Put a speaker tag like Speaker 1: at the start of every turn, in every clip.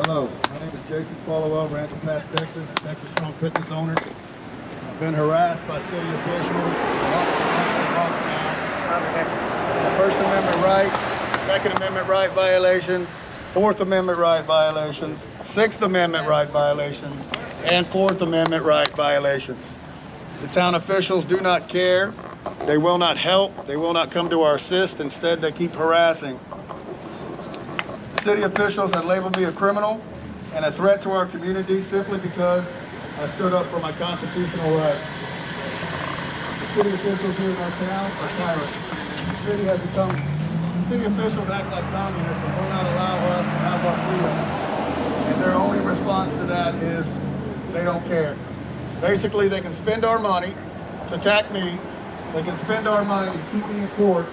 Speaker 1: Hello, my name is Jason Falwell, Rancho Pass, Texas Strong Fitness owner. I've been harassed by city officials, First Amendment right, Second Amendment right violations, Fourth Amendment right violations, Sixth Amendment right violations, and Fourth Amendment right violations. The town officials do not care. They will not help. They will not come to our assist. Instead, they keep harassing. City officials have labeled me a criminal and a threat to our community simply because I stood up for my constitutional rights. The city officials here in our town are tyrants. City officials act like communists and will not allow us to have our freedom. And their only response to that is they don't care. Basically, they can spend our money to attack me. They can spend our money to keep me in court.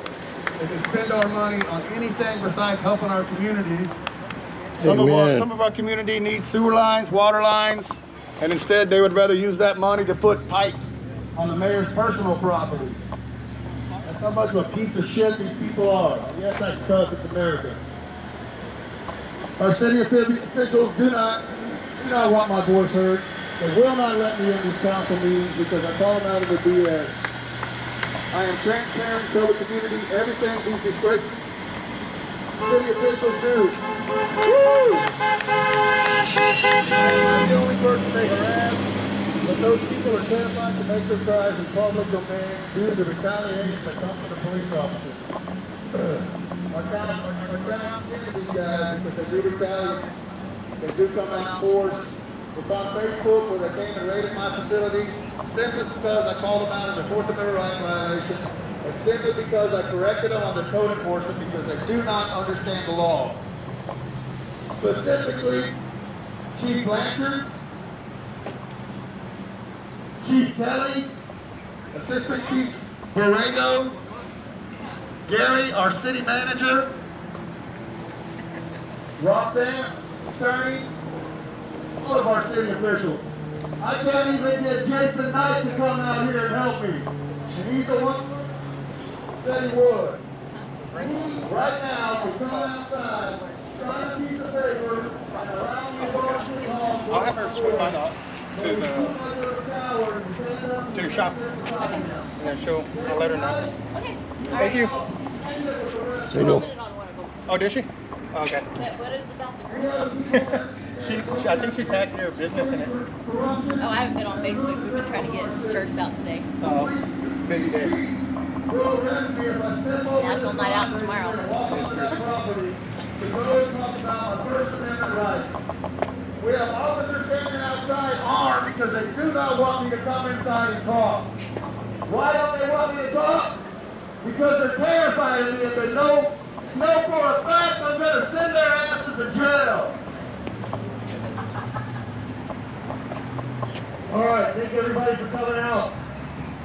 Speaker 1: They can spend our money on anything besides helping our community. Some of our community needs sewer lines, water lines, and instead they would rather use that money to put pipe on the mayor's personal property. That's how much of a piece of shit these people are. Yes, I cuss, it's America. Our city officials do not want my voice heard. They will not let me in these council meetings because I call them out of the BS. I am transparent and tell the community everything these disgraceful city officials do. Woo! I'm the only person they harass, but those people are terrified to make their cries in public domain due to the retaliation that comes from the police officers. Our town these guys, because they do retaliate, they do come out in force. It's on Facebook where they came and raided my facility simply because I called them out as a Fourth Amendment right violation, and simply because I corrected them on the code enforcement because they do not understand the law. Specifically, Chief Blachard, Chief Kelly, Assistant Chief Borrego, Gary, our city manager, Roxanne, attorney, all of our city officials. I can't even get Jason Knight to come out here and help me. And he's the one that said he would. Right now, we're coming outside, trying to keep the paper, and around the bar city hall.
Speaker 2: I'll have her swing by to your shop. Okay. And then I'll let her know.
Speaker 3: Okay.
Speaker 2: Thank you.
Speaker 4: So you know.
Speaker 2: Oh, did she? Okay.
Speaker 3: What is about the group?
Speaker 2: I think she tagged your business in it.
Speaker 3: Oh, I haven't been on Facebook. We've been trying to get shirts out today.
Speaker 2: Oh, busy day.
Speaker 3: National Night Out's tomorrow.
Speaker 1: We have officers standing outside armed because they do not want me to come inside and talk. Why don't they want me to talk? Because they're terrified of me and they know for a fact I'm going to send their asses to jail. All right, thank you everybody for coming out.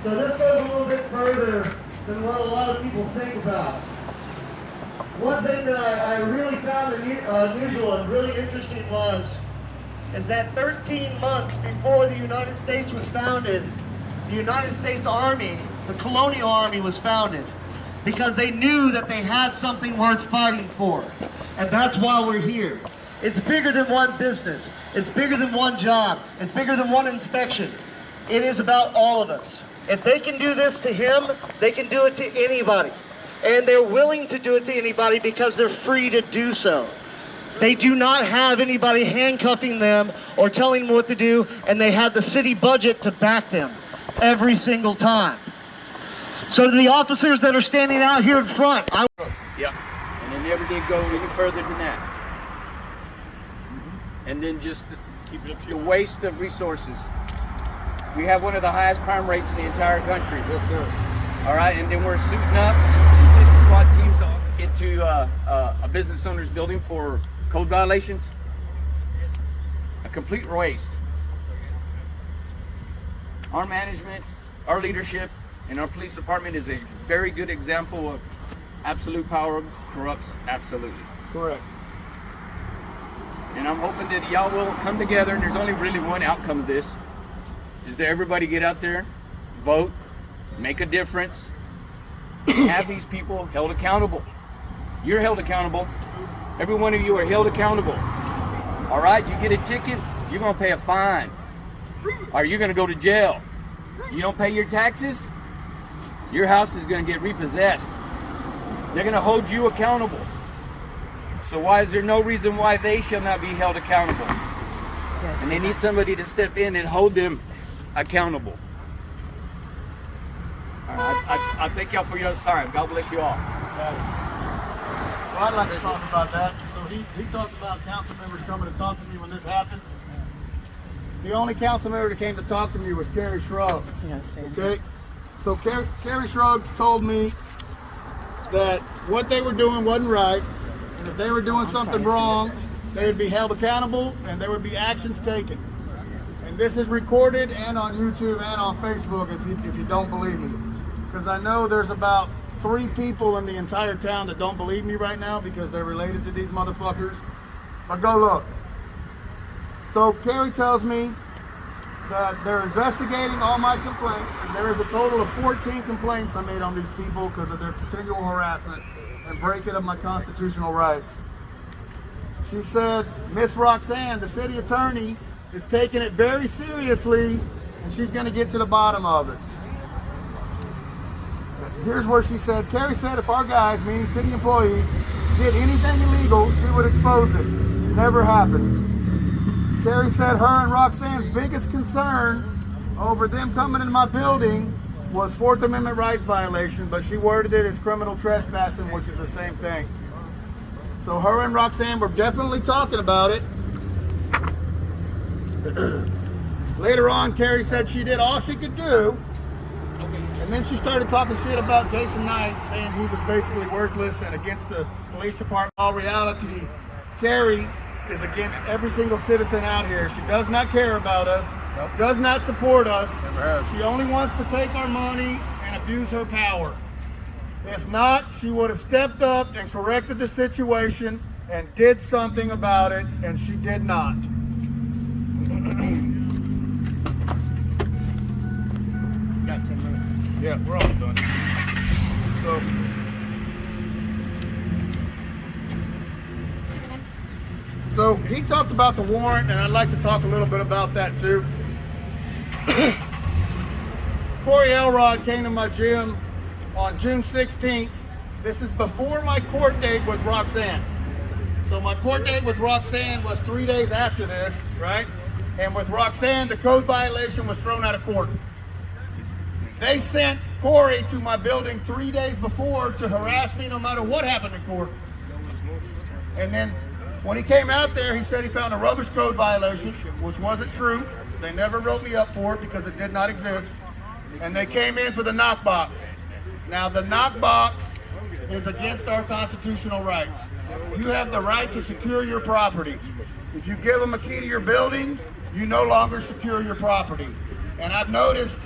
Speaker 1: So this goes a little bit further than what a lot of people think about. One thing that I really found unusual and really interesting is that 13 months before the United States was founded, the United States Army, the colonial army, was founded because they knew that they had something worth fighting for. And that's why we're here. It's bigger than one business. It's bigger than one job. It's bigger than one inspection. It is about all of us. If they can do this to him, they can do it to anybody. And they're willing to do it to anybody because they're free to do so. They do not have anybody handcuffing them or telling them what to do, and they have the city budget to back them every single time. So to the officers that are standing out here in front,
Speaker 5: Yeah, and they never did go any further than that. And then just the waste of resources. We have one of the highest crime rates in the entire country. Yes, sir. All right, and then we're suiting up and sending SWAT teams into a business owner's building for code violations. A complete waste. Our management, our leadership, and our police department is a very good example of absolute power corrupts absolutely.
Speaker 2: Correct.
Speaker 5: And I'm hoping that y'all will come together, and there's only really one outcome of this, is that everybody get out there, vote, make a difference, have these people held accountable. You're held accountable. Every one of you are held accountable. All right, you get a ticket, you're gonna pay a fine, or you're gonna go to jail. You don't pay your taxes, your house is gonna get repossessed. They're gonna hold you accountable. So why is there no reason why they shall not be held accountable?
Speaker 6: Yes,
Speaker 5: And they need somebody to step in and hold them accountable. All right, I thank y'all for your time. God bless you all.
Speaker 7: Well, I'd like to talk about that. So he talked about council members coming to talk to me when this happened. The only council member that came to talk to me was Carrie Shrugs.
Speaker 6: Yes, Sam.
Speaker 7: Okay? So Carrie Shrugs told me that what they were doing wasn't right, and if they were doing something wrong, they would be held accountable and there would be actions taken. And this is recorded and on YouTube and on Facebook if you don't believe me. Because I know there's about 3 people in the entire town that don't believe me right now because they're related to these motherfuckers. But go look. So Carrie tells me that they're investigating all my complaints, and there is a total of 14 complaints I made on these people because of their continual harassment and breaking of my constitutional rights. She said, Miss Roxanne, the city attorney, is taking it very seriously, and she's going to get to the bottom of it. Here's where she said, Carrie said if our guys, meaning city employees, did anything illegal, she would expose it. Never happened. Carrie said her and Roxanne's biggest concern over them coming into my building was 4th Amendment rights violation, but she worded it as criminal trespassing, which is the same thing. So her and Roxanne were definitely talking about it. Later on, Carrie said she did all she could do. And then she started talking shit about Jason Knight, saying he was basically worthless and against the police department. All reality, Carrie is against every single citizen out here. She does not care about us, does not support us. She only wants to take our money and abuse her power. If not, she would have stepped up and corrected the situation and did something about it, and she did not.
Speaker 2: Got 10 minutes.
Speaker 7: Yeah, we're all done. So he talked about the warrant, and I'd like to talk a little bit about that too. Corey Elrod came to my gym on June 16th. This is before my court date with Roxanne. So my court date with Roxanne was 3 days after this, right? And with Roxanne, the code violation was thrown out of court. They sent Corey to my building 3 days before to harass me no matter what happened in court. And then when he came out there, he said he found a rubbish code violation, which wasn't true. They never wrote me up for it because it did not exist. And they came in for the knockbox. Now the knockbox is against our constitutional rights. You have the right to secure your property. If you give them a key to your building, you no longer secure your property. And I've noticed,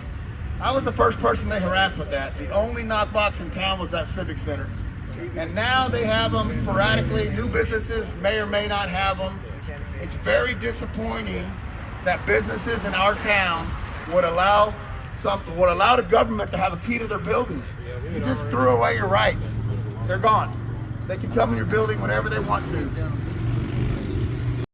Speaker 7: I was the first person they harassed with that. The only knockbox in town was that Civic Center. And now they have them sporadically. New businesses may or may not have them. It's very disappointing that businesses in our town would allow the government to have a key to their building. You just threw away your rights. They're gone. They can come in your building whenever they want to.